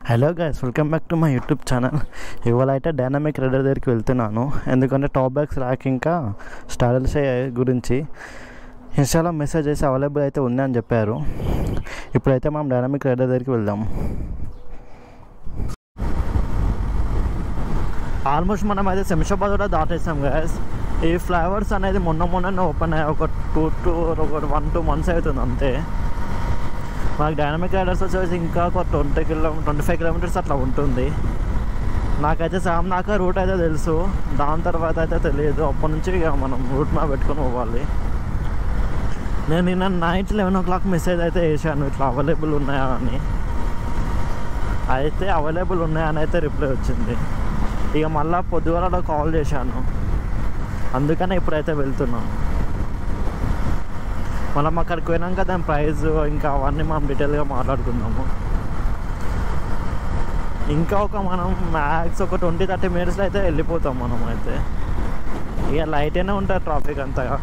Hello guys, welcome back to my YouTube channel. ఇవాళ అయితే dynamic rider దగ్గరికి వెళ్తున్నాను. ఎందుకంటే టాప్ బ్యాగ్స్ ర్యాక్ ఇంకా స్టాడల్స్ గురించి ఇన్స్టాలో మెసేజ్ చేసి అవైలబుల్ అయితే ఉంది అని చెప్పారు. ఇప్పుడైతే మనం డైనమిక్ రైడర్ దగ్గరికి వెళ్దాం. ఆల్మోస్ట్ మనం అయితే శంషాబాద్ కూడా దాటేసాం గైస్. ఈ ఫ్లైఓవర్స్ అనేది మొన్ననే ఓపెన్ అయ్యాయి. ఒక 1-2 months అవుతుంది అంతే. మాకు డైనమిక్ రైడర్స్ వచ్చేసి ఇంకా ఒక 25 kilometers అట్లా ఉంటుంది. నాకైతే సామ్నాక రూట్ అయితే తెలుసు, దాని తర్వాత అయితే తెలియదు. అప్పటి నుంచి ఇక మనం రూట్ మ్యాప్ పెట్టుకొని పోవాలి. నేను నిన్న నైట్ 11 o'clock మెసేజ్ అయితే వేసాను, ఇట్లా అవైలబుల్ ఉన్నాయా అని. అయితే అవైలబుల్ ఉన్నాయని అయితే రిప్లై వచ్చింది. ఇక మళ్ళీ పొద్దుగాల కాల్ చేశాను, అందుకనే ఇప్పుడైతే వెళ్తున్నాను. మనం అక్కడికి పోయినాక దాని ప్రైస్ ఇంకా అవన్నీ మనం డీటెయిల్గా మాట్లాడుకుందాము. ఇంకా మనం మ్యాక్స్ ఒక 20-30 minutesలో అయితే వెళ్ళిపోతాం. మనం అయితే ఇక లైట్ అయినా ఉంటుంది ట్రాఫిక్ అంతగా.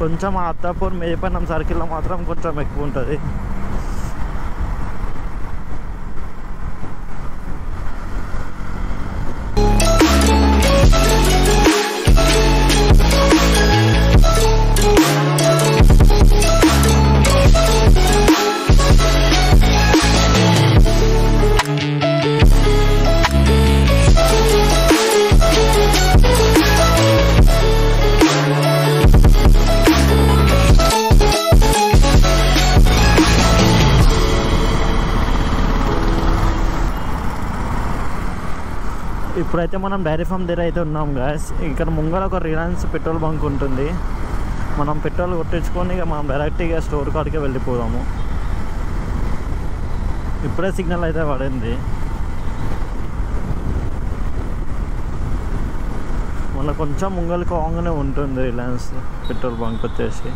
కొంచెం అత్తాపూర్ మేడిపట్నం సర్కిల్లో మాత్రం కొంచెం ఎక్కువ ఉంటుంది. ఇప్పుడైతే మనం డైరీ ఫామ్ దగ్గర అయితే ఉన్నాం గాయస్. ఇక్కడ ముంగర ఒక రిలయన్స్ పెట్రోల్ బంక్ ఉంటుంది. మనం పెట్రోల్ కొట్టించుకొని ఇక మనం డైరెక్ట్గా స్టోర్ కాడికే వెళ్ళిపోదాము. ఇప్పుడే సిగ్నల్ అయితే పడింది. మన కొంచెం ముంగలు కాంగానే ఉంటుంది రిలయన్స్ పెట్రోల్ బంక్ వచ్చేసి.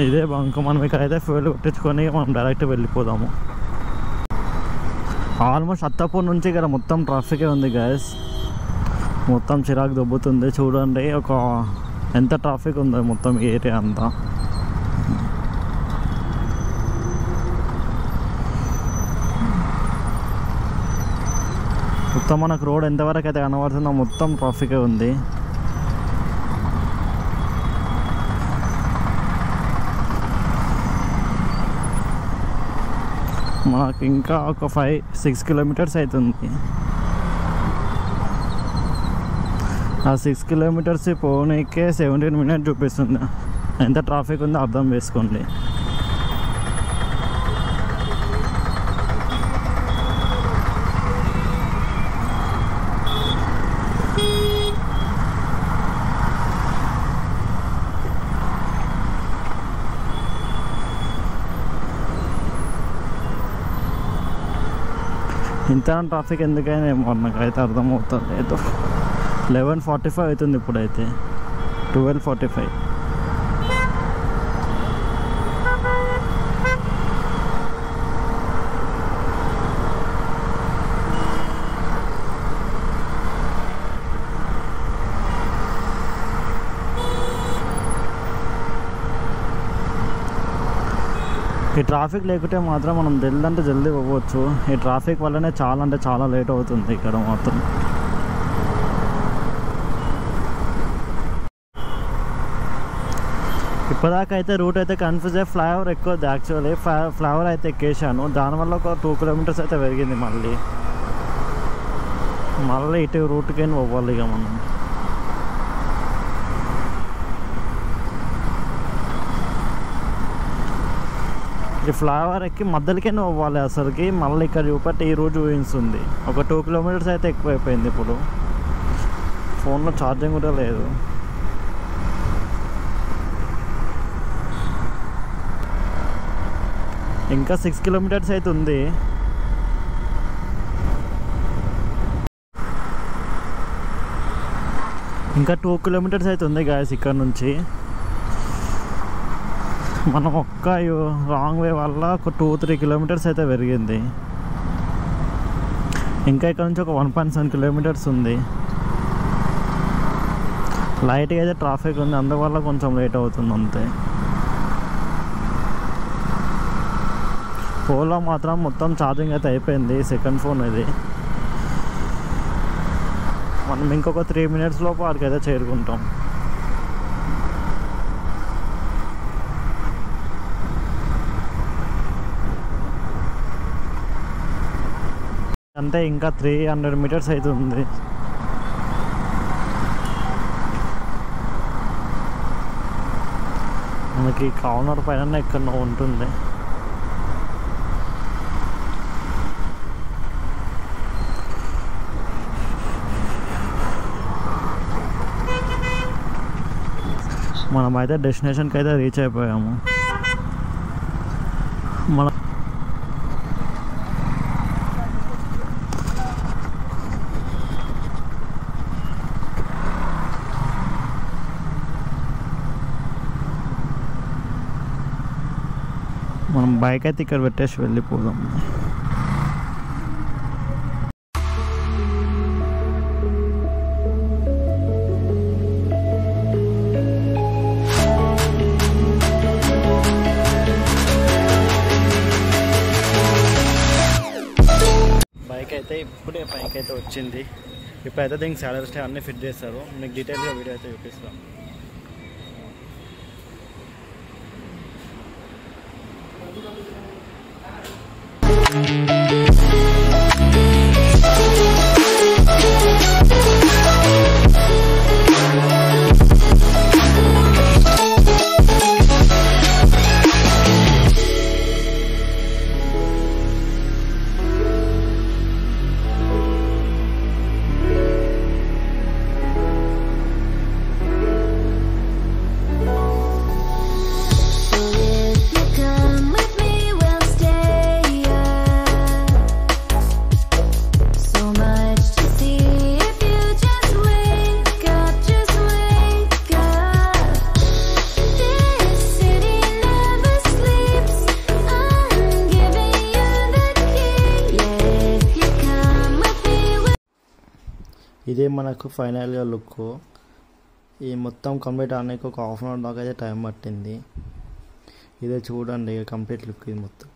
ఇదే బంక్. మనం ఇక్కడైతే ఫ్యూల్ కొట్టించుకొని మనం డైరెక్ట్ వెళ్ళిపోదాము. ఆల్మోస్ట్ అత్తాపూర్ నుంచి ఇక్కడ మొత్తం ట్రాఫికే ఉంది గైస్. మొత్తం చిరాకు దొబ్బుతుంది. చూడండి ఒక ఎంత ట్రాఫిక్ ఉందో మొత్తం ఏరియా అంతా. మొత్తం మనకు రోడ్ ఎంతవరకు అయితే కనబడుతుందో మొత్తం ట్రాఫికే ఉంది. మాకు ఇంకా ఒక 5-6 kilometers అవుతుంది. ఆ 6 kilometers పోనీకే 17 minutes చూపిస్తుంది. ఎంత ట్రాఫిక్ ఉందో అర్థం చేసుకోండి. ఇంత ట్రాఫిక్ ఎందుకైనా ఏమో నాకైతే అర్థమవుతుంది. ఏదో 11:45 అవుతుంది ఇప్పుడైతే. 12:45. ఈ ట్రాఫిక్ లేకుంటే మాత్రం మనం జల్దీ పోవచ్చు. ఈ ట్రాఫిక్ వల్లనే చాలా లేట్ అవుతుంది ఇక్కడ మాత్రం. ఇప్పటిదాకా అయితే రూట్ అయితే కన్ఫ్యూజ్ అయ్యి ఫ్లైఓవర్ ఎక్కువది. యాక్చువల్లీ ఫ్లైఓవర్ అయితే ఎక్కేసాను, దానివల్ల ఒక 2 kilometers అయితే పెరిగింది. మళ్ళీ ఇటు రూట్కి పోవాలి ఇక మనం. ఈ ఫ్లైఓవర్ ఎక్కి మధ్యలోకే పోవాలి అసలుకి. మళ్ళీ ఇక్కడ చూపట్టి ఈ రోజు చూపిస్తుంది. ఒక 2 kilometers అయితే ఎక్కువైపోయింది. ఇప్పుడు ఫోన్లో ఛార్జింగ్ కూడా లేదు. ఇంకా 6 kilometers అయితే ఉంది. ఇంకా 2 kilometers అయితే ఉంది గాయస్ ఇక్కడ నుంచి. మనం ఒక్క రాంగ్ వే వల్ల ఒక 2-3 kilometers అయితే పెరిగింది. ఇంకా ఇక్కడ నుంచి ఒక 1.7 కిలోమీటర్స్ ఉంది. లైట్గా అయితే ట్రాఫిక్ ఉంది, అందువల్ల కొంచెం లేట్ అవుతుంది అంతే. ఫోన్లో మాత్రం మొత్తం ఛార్జింగ్ అయితే అయిపోయింది, సెకండ్ ఫోన్ ఇది. మనం ఇంకొక 3 minutes లోపు వాడికైతే చేరుకుంటాం. అంటే ఇంకా 300 meters అవుతుంది. మనకి కార్నర్ పైన ఎక్కడో ఉంటుంది. మనమైతే డెస్టినేషన్కి అయితే రీచ్ అయిపోయాము. మనం బైక్ అయితే ఇక్కడ పెట్టేసి వెళ్ళిపోదాం. బైక్ అయితే ఇప్పుడే పైకి అయితే వచ్చింది. ఇప్పుడైతే దీనికి సాలరీ స్టే అన్నీ ఫిట్ చేస్తారు. మీకు డీటెయిల్గా వీడియో అయితే చూపిస్తాను. ఇదే మనకు ఫైనల్గా లుక్. ఈ మొత్తం కంప్లీట్ అవ్వడానికి ఒక 1/2 hour దాకా అయితే టైం పట్టింది. ఇదే చూడండి కంప్లీట్ లుక్ ఇది మొత్తం.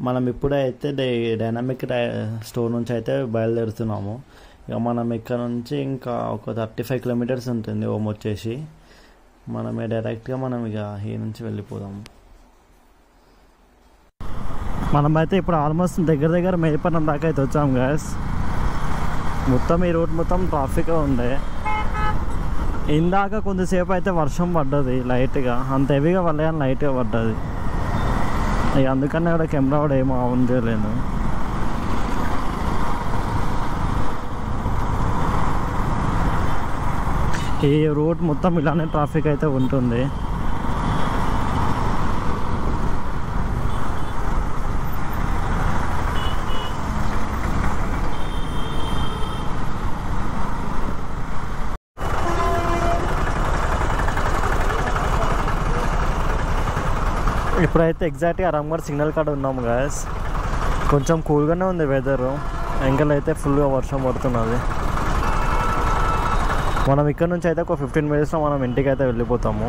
మనం ఇప్పుడైతే డైనామిక్ స్టోర్ నుంచి అయితే బయలుదేరుతున్నాము. ఇక మనం ఇక్కడ నుంచి ఇంకా ఒక 35 kilometers ఉంటుంది ఓమ్ వచ్చేసి. మనమే డైరెక్ట్గా మనం ఇక ఈ నుంచి వెళ్ళిపోదాము. మనమైతే ఇప్పుడు ఆల్మోస్ట్ దగ్గర మేడిపట్నం దాకా అయితే వచ్చాము గాయస్. మొత్తం ఈ రూట్ మొత్తం ట్రాఫిక్ ఉండే. ఇందాక కొద్దిసేపు అయితే వర్షం పడ్డది లైట్గా, అంత హెవీగా పడలే కానీ లైట్గా పడ్డది. ఇక అందుకనే కూడా కెమెరా కూడా ఏమో ఆన్ చేయలేదు. ఈ రూట్ మొత్తం ఇలానే ట్రాఫిక్ అయితే ఉంటుంది. ఇప్పుడైతే ఎగ్జాక్ట్గా రంగర్ సిగ్నల్ కాడ ఉన్నాము గాయస్. కొంచెం కూల్గానే ఉంది వెదరు, ఎంకలైతే ఫుల్గా వర్షం పడుతున్నది. మనం ఇక్కడ నుంచి అయితే ఒక 15 minutesలో మనం ఇంటికి అయితే వెళ్ళిపోతాము.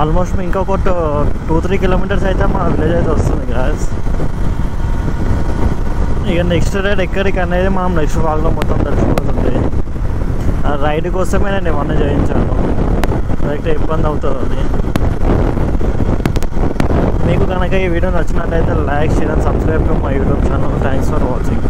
ఆల్మోస్ట్ ఇంకొక 2-3 కిలోమీటర్స్ అయితే మా విలేజ్ అయితే వస్తుంది గాయస్. ఇక నెక్స్ట్ రైడ్ ఎక్కడికి అనేది మనం నెక్స్ట్ వ్లాగ్లో మొత్తం తెలిసిపోతుంది. ఆ రైడ్ కోసమే నేను ఇవన్నీ చేయించాను, లేకపోతే ఇబ్బంది అవుతుంది అది. మీకు కనుక ఈ వీడియో నచ్చినట్లయితే like, share and subscribe to my YouTube channel. Thanks for watching.